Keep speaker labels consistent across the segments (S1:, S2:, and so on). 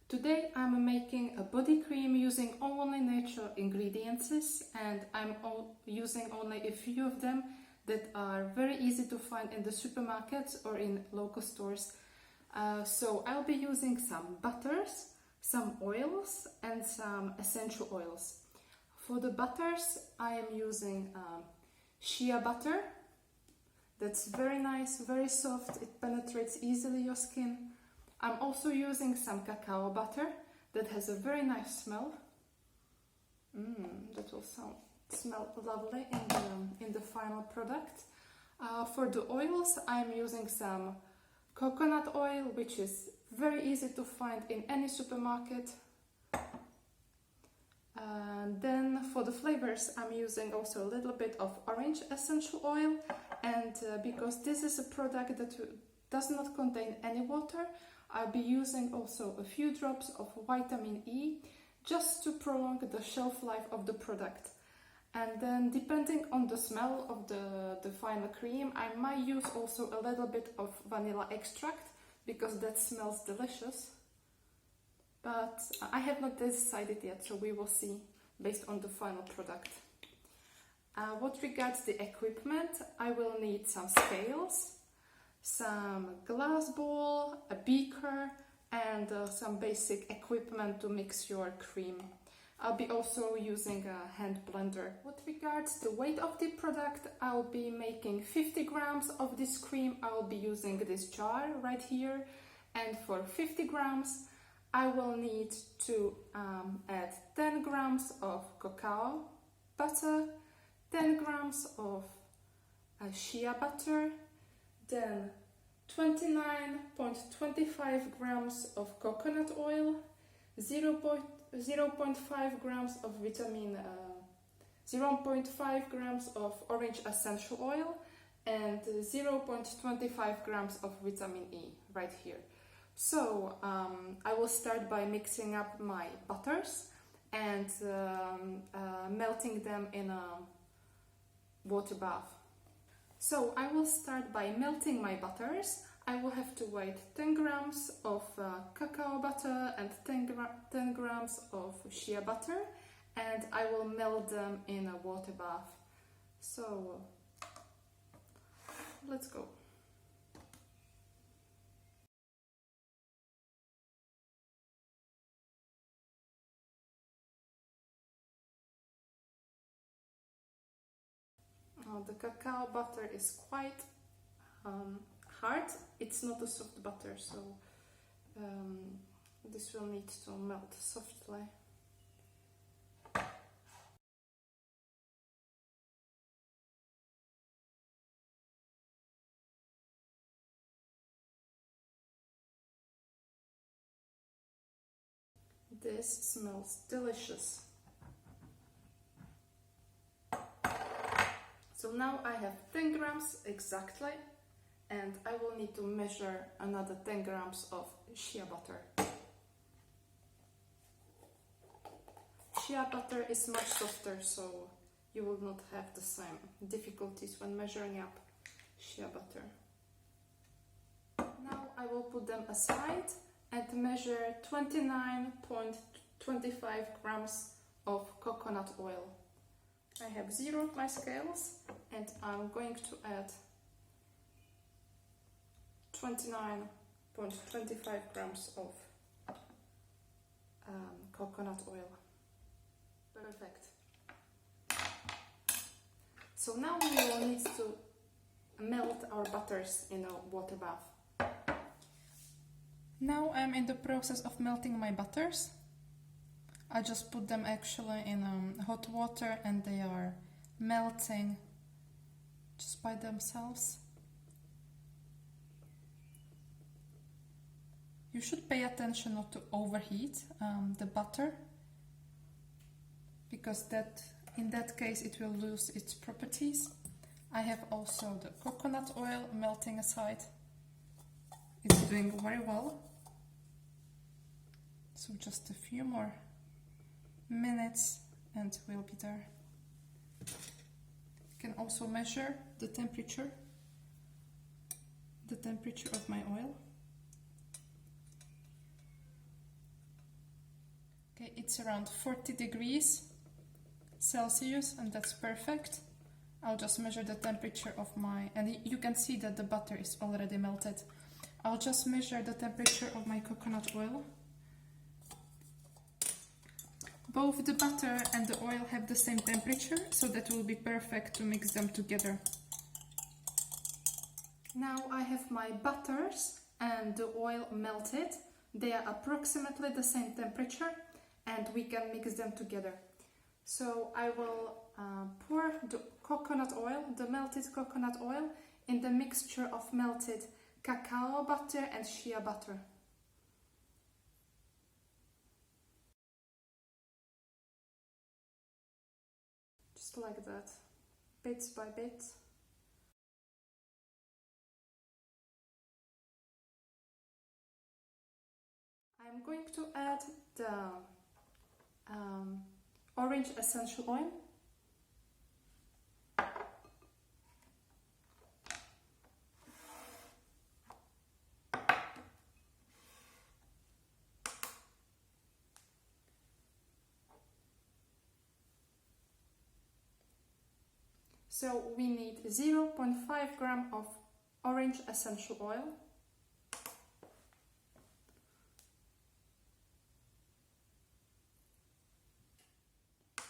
S1: Today I'm making a body cream using only natural ingredients, and I'm using only a few of them that are very easy to find in the supermarkets or in local stores. So I'll be using some butters, some oils and some essential oils. For the butters I am using shea butter. That's very nice, very soft, it penetrates easily your skin. I'm also using some cacao butter that has a very nice smell. That will smell lovely in the final product. For the oils, I'm using some coconut oil, which is very easy to find in any supermarket. Then for the flavors, I'm using also a little bit of orange essential oil, and because this is a product that does not contain any water, I'll be using also a few drops of vitamin E just to prolong the shelf life of the product. And then depending on the smell of the final cream, I might use also a little bit of vanilla extract because that smells delicious. But I have not decided yet, so we will see based on the final product. What regards the equipment, I will need some scales, some glass bowl, a beaker, and some basic equipment to mix your cream. I'll be also using a hand blender. With regards the weight of the product, I'll be making 50 grams of this cream. I'll be using this jar right here, and for 50 grams I will need to add 10 grams of cacao butter, 10 grams of shea butter, then 29.25 grams of coconut oil, 0.5 grams of vitamin, 0.5 grams of orange essential oil, and 0.25 grams of vitamin E right here. So I will start by mixing up my butters and melting them in a water bath. So I will start by melting my butters. I will have to weigh 10 grams of cacao butter and 10 grams of shea butter, and I will melt them in a water bath. So let's go. The cacao butter is quite hard. It's not a soft butter, so this will need to melt softly. This smells delicious. So now I have 10 grams exactly, and I will need to measure another 10 grams of shea butter. Shea butter is much softer, so you will not have the same difficulties when measuring up shea butter. Now I will put them aside and measure 29.25 grams of coconut oil. I have zeroed my scales and I'm going to add 29.25 grams of coconut oil. Perfect. So now we will need to melt our butters in a water bath. Now I'm in the process of melting my butters. I just put them actually in hot water and they are melting just by themselves. You should pay attention not to overheat the butter, because in that case it will lose its properties. I have also the coconut oil melting aside. It's doing very well. So just a few more minutes and we'll be there. You can also measure the temperature of my oil. Okay, it's around 40 degrees Celsius, and that's perfect. I'll just measure the temperature of my, and you can see that the butter is already melted. I'll just measure the temperature of my coconut oil. Both the butter and the oil have the same temperature, so that will be perfect to mix them together. Now I have my butters and the oil melted. They are approximately the same temperature, and we can mix them together. So I will pour the coconut oil, the melted coconut oil, in the mixture of melted cacao butter and shea butter. Just like that, bits by bits. I'm going to add the orange essential oil. So we need 0.5 gram of orange essential oil.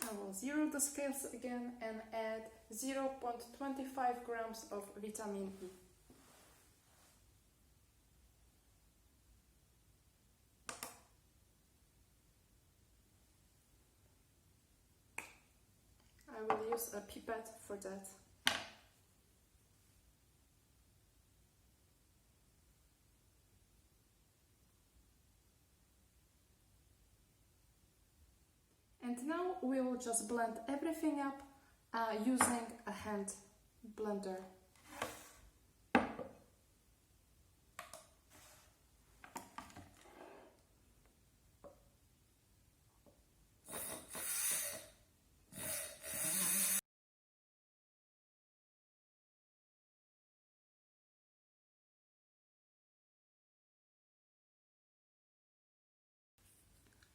S1: I will zero the scales again and add 0.25 grams of vitamin E. I will use a pipette for that. And now we will just blend everything up using a hand blender.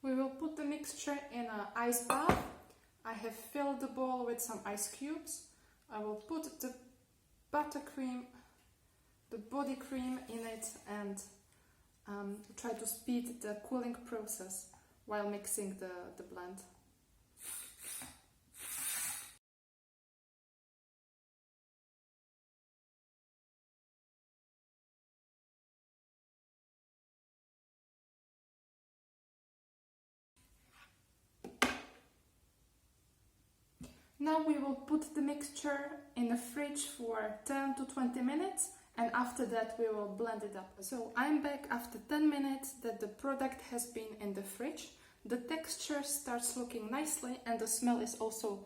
S1: We will put the mixture in an ice bath. I have filled the bowl with some ice cubes. I will put the buttercream, the body cream in it, and try to speed the cooling process while mixing the blend. Now we will put the mixture in the fridge for 10 to 20 minutes, and after that we will blend it up. So I'm back after 10 minutes that the product has been in the fridge. The texture starts looking nicely and the smell is also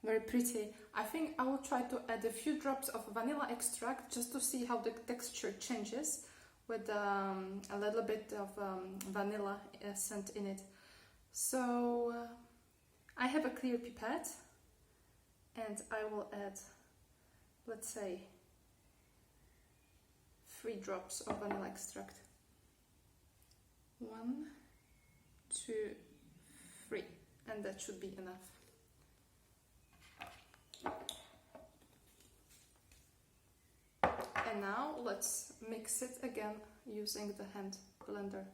S1: very pretty. I think I will try to add a few drops of vanilla extract just to see how the texture changes with a little bit of vanilla scent in it. So I have a clear pipette. And I will add, let's say, 3 drops of vanilla extract. 1, 2, 3, and that should be enough. And now let's mix it again using the hand blender.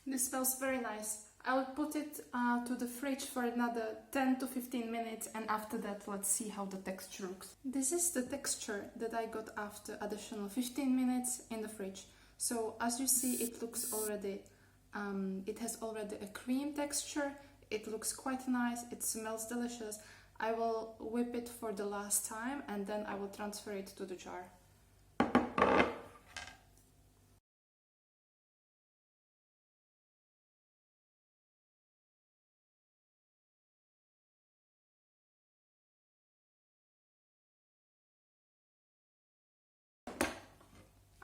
S1: This smells very nice. I will put it to the fridge for another 10 to 15 minutes, and after that let's see how the texture looks. This is the texture that I got after additional 15 minutes in the fridge. So as you see, it looks already, it has already a cream texture. It looks quite nice, it smells delicious. I will whip it for the last time and then I will transfer it to the jar.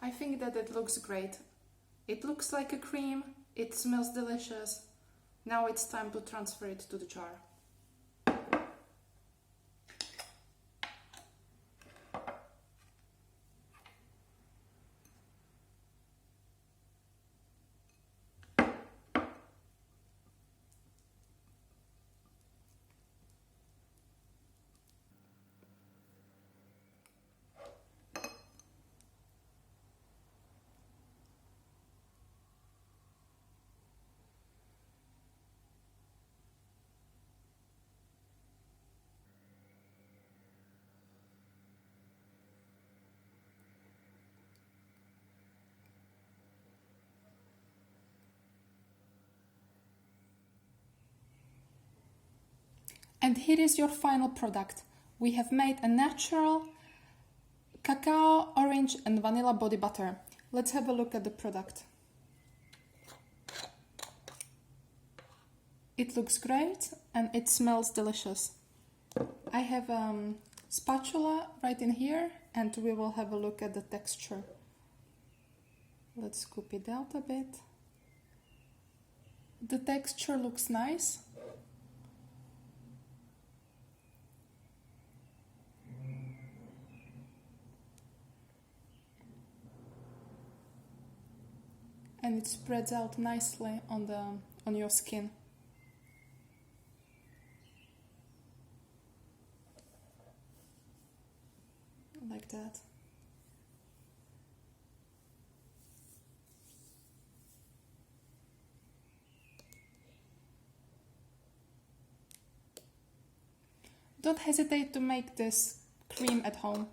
S1: I think that it looks great. It looks like a cream, it smells delicious. Now it's time to transfer it to the jar. And here is your final product. We have made a natural cacao, orange and vanilla body butter. Let's have a look at the product. It looks great and it smells delicious. I have a spatula right in here and we will have a look at the texture. Let's scoop it out a bit. The texture looks nice. And it spreads out nicely on your skin. Like that. Don't hesitate to make this cream at home.